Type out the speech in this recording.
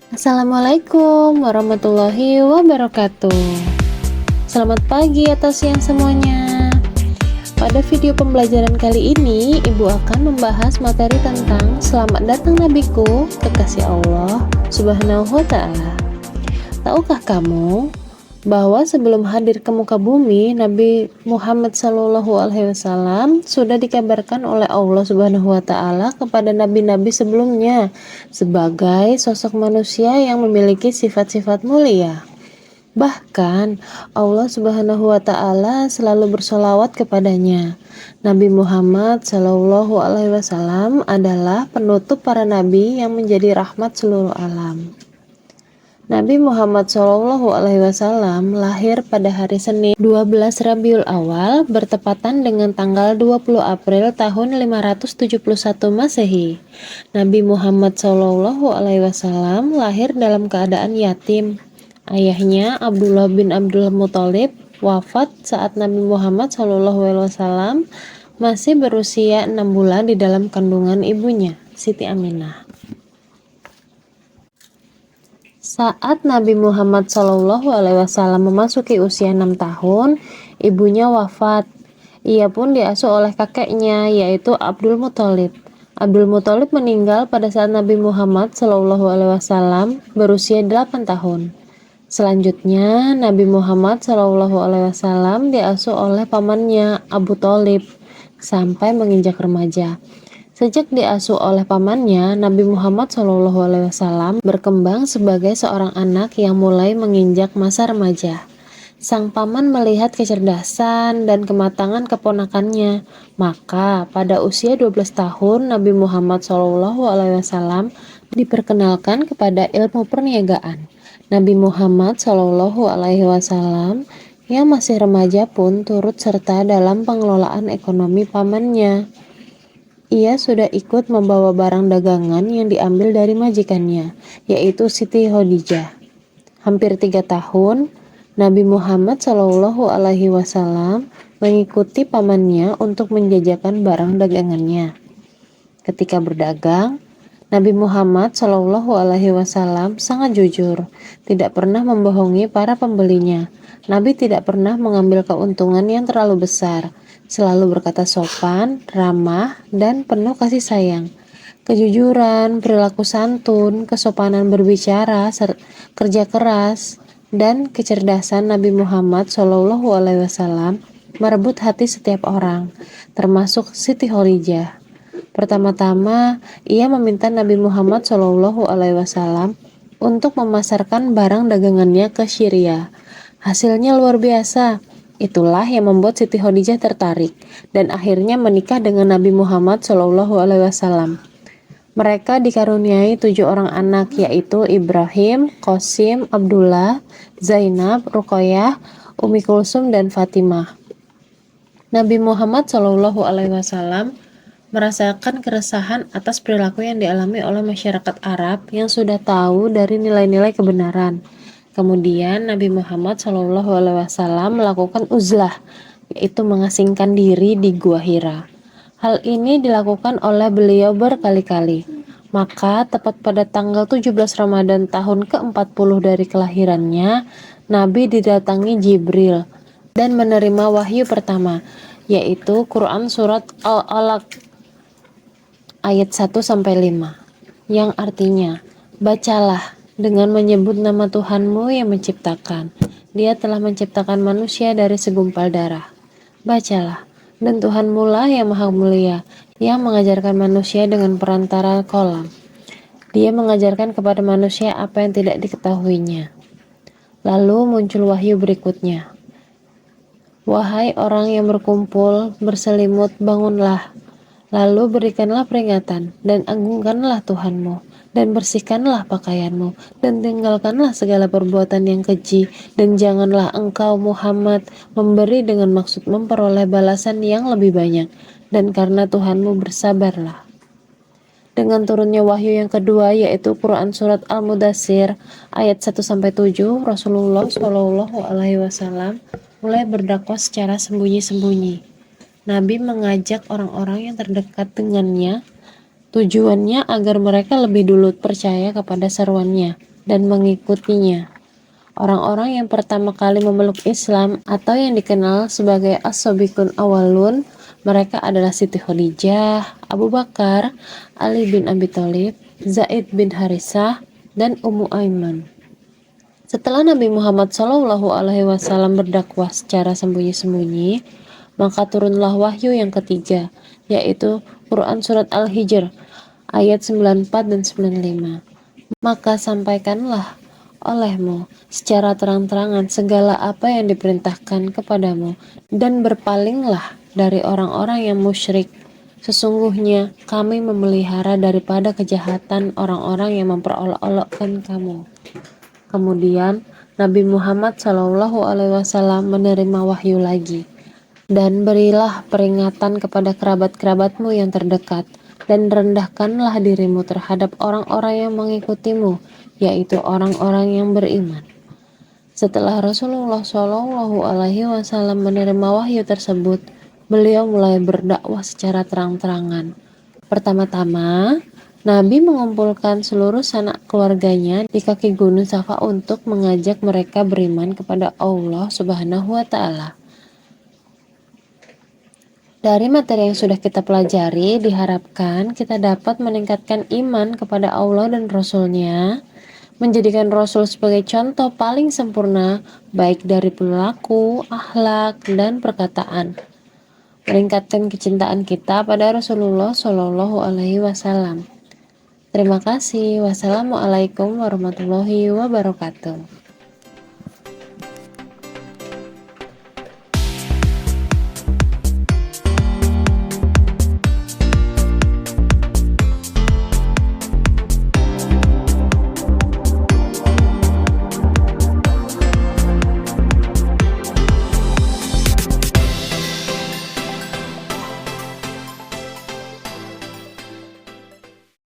Assalamualaikum warahmatullahi wabarakatuh. Selamat pagi atau siang semuanya. Pada video pembelajaran kali ini, Ibu akan membahas materi tentang Selamat datang Nabiku, kekasih Allah Subhanahu wa Ta'ala. Tahukah kamu bahwa sebelum hadir ke muka bumi, Nabi Muhammad SAW sudah dikabarkan oleh Allah Subhanahu wa Ta'ala kepada nabi-nabi sebelumnya sebagai sosok manusia yang memiliki sifat-sifat mulia. Bahkan Allah Subhanahu wa Ta'ala selalu bersolawat kepadanya. Nabi Muhammad SAW adalah penutup para nabi yang menjadi rahmat seluruh alam. Nabi Muhammad SAW lahir pada hari Senin 12 Rabiul Awal bertepatan dengan tanggal 20 April tahun 571 Masehi. Nabi Muhammad SAW lahir dalam keadaan yatim. Ayahnya Abdullah bin Abdul Muthalib wafat saat Nabi Muhammad SAW masih berusia 6 bulan di dalam kandungan ibunya, Siti Aminah. Saat Nabi Muhammad SAW memasuki usia 6 tahun, ibunya wafat. Ia pun diasuh oleh kakeknya, yaitu Abdul Muthalib. Abdul Muthalib meninggal pada saat Nabi Muhammad SAW berusia 8 tahun. Selanjutnya, Nabi Muhammad SAW diasuh oleh pamannya Abu Thalib sampai menginjak remaja. Sejak diasuh oleh pamannya, Nabi Muhammad SAW berkembang sebagai seorang anak yang mulai menginjak masa remaja. Sang paman melihat kecerdasan dan kematangan keponakannya, maka pada usia 12 tahun Nabi Muhammad SAW diperkenalkan kepada ilmu perniagaan. Nabi Muhammad SAW yang masih remaja pun turut serta dalam pengelolaan ekonomi pamannya. Ia sudah ikut membawa barang dagangan yang diambil dari majikannya, yaitu Siti Khadijah. Hampir 3 tahun, Nabi Muhammad SAW mengikuti pamannya untuk menjajakan barang dagangannya. Ketika berdagang, Nabi Muhammad SAW sangat jujur, tidak pernah membohongi para pembelinya. Nabi tidak pernah mengambil keuntungan yang terlalu besar, selalu berkata sopan, ramah, dan penuh kasih sayang. Kejujuran, perilaku santun, kesopanan berbicara, kerja keras, dan kecerdasan Nabi Muhammad SAW merebut hati setiap orang, termasuk Siti Khadijah. Pertama-tama, ia meminta Nabi Muhammad SAW untuk memasarkan barang dagangannya ke Syria. Hasilnya luar biasa. Itulah yang membuat Siti Khadijah tertarik dan akhirnya menikah dengan Nabi Muhammad SAW. Mereka dikaruniai 7 orang anak, yaitu Ibrahim, Qasim, Abdullah, Zainab, Ruqayyah, Ummi Kulsum, dan Fatimah. Nabi Muhammad SAW merasakan keresahan atas perilaku yang dialami oleh masyarakat Arab yang sudah tahu dari nilai-nilai kebenaran. Kemudian Nabi Muhammad SAW melakukan uzlah, yaitu mengasingkan diri di Gua Hira. Hal ini dilakukan oleh beliau berkali-kali. Maka tepat pada tanggal 17 Ramadan tahun ke-40 dari kelahirannya, Nabi didatangi Jibril dan menerima wahyu pertama, yaitu Quran Surat Al-Alaq ayat 1-5, yang artinya, bacalah dengan menyebut nama Tuhanmu yang menciptakan. Dia telah menciptakan manusia dari segumpal darah. Bacalah, dan Tuhanmu lah yang maha mulia, yang mengajarkan manusia dengan perantara kolam. Dia mengajarkan kepada manusia apa yang tidak diketahuinya. Lalu muncul wahyu berikutnya. Wahai orang yang berkumpul, berselimut, bangunlah. Lalu berikanlah peringatan, dan agungkanlah Tuhanmu, dan bersihkanlah pakaianmu, dan tinggalkanlah segala perbuatan yang keji, dan janganlah engkau Muhammad memberi dengan maksud memperoleh balasan yang lebih banyak, dan karena Tuhanmu bersabarlah. Dengan turunnya wahyu yang kedua, yaitu Quran Surat Al-Mudaththir ayat 1-7, Rasulullah SAW mulai berdakwah secara sembunyi-sembunyi. Nabi mengajak orang-orang yang terdekat dengannya, tujuannya agar mereka lebih dulu percaya kepada seruannya. dan mengikutinya. Orang-orang yang pertama kali memeluk Islam atau yang dikenal sebagai As-Sabiqun Awalun, mereka adalah Siti Khadijah, Abu Bakar, Ali bin Abi Thalib, Zaid bin Harisah, dan Ummu Aiman. Setelah Nabi Muhammad SAW berdakwah secara sembunyi-sembunyi, maka turunlah wahyu yang ketiga, yaitu Quran Surat Al-Hijr, ayat 94 dan 95. Maka sampaikanlah olehmu secara terang-terangan segala apa yang diperintahkan kepadamu, dan berpalinglah dari orang-orang yang musyrik. Sesungguhnya kami memelihara daripada kejahatan orang-orang yang memperolok-olokkan kamu. Kemudian Nabi Muhammad SAW menerima wahyu lagi. Dan berilah peringatan kepada kerabat-kerabatmu yang terdekat, dan rendahkanlah dirimu terhadap orang-orang yang mengikutimu, yaitu orang-orang yang beriman. Setelah Rasulullah SAW menerima wahyu tersebut, beliau mulai berdakwah secara terang-terangan. Pertama-tama, Nabi mengumpulkan seluruh sanak keluarganya di kaki Gunung Safa untuk mengajak mereka beriman kepada Allah Subhanahu wa Ta'ala. Dari materi yang sudah kita pelajari, diharapkan kita dapat meningkatkan iman kepada Allah dan Rasul-Nya, menjadikan Rasul sebagai contoh paling sempurna, baik dari perilaku, akhlak, dan perkataan. Meningkatkan kecintaan kita pada Rasulullah SAW. Terima kasih. Wassalamualaikum warahmatullahi wabarakatuh.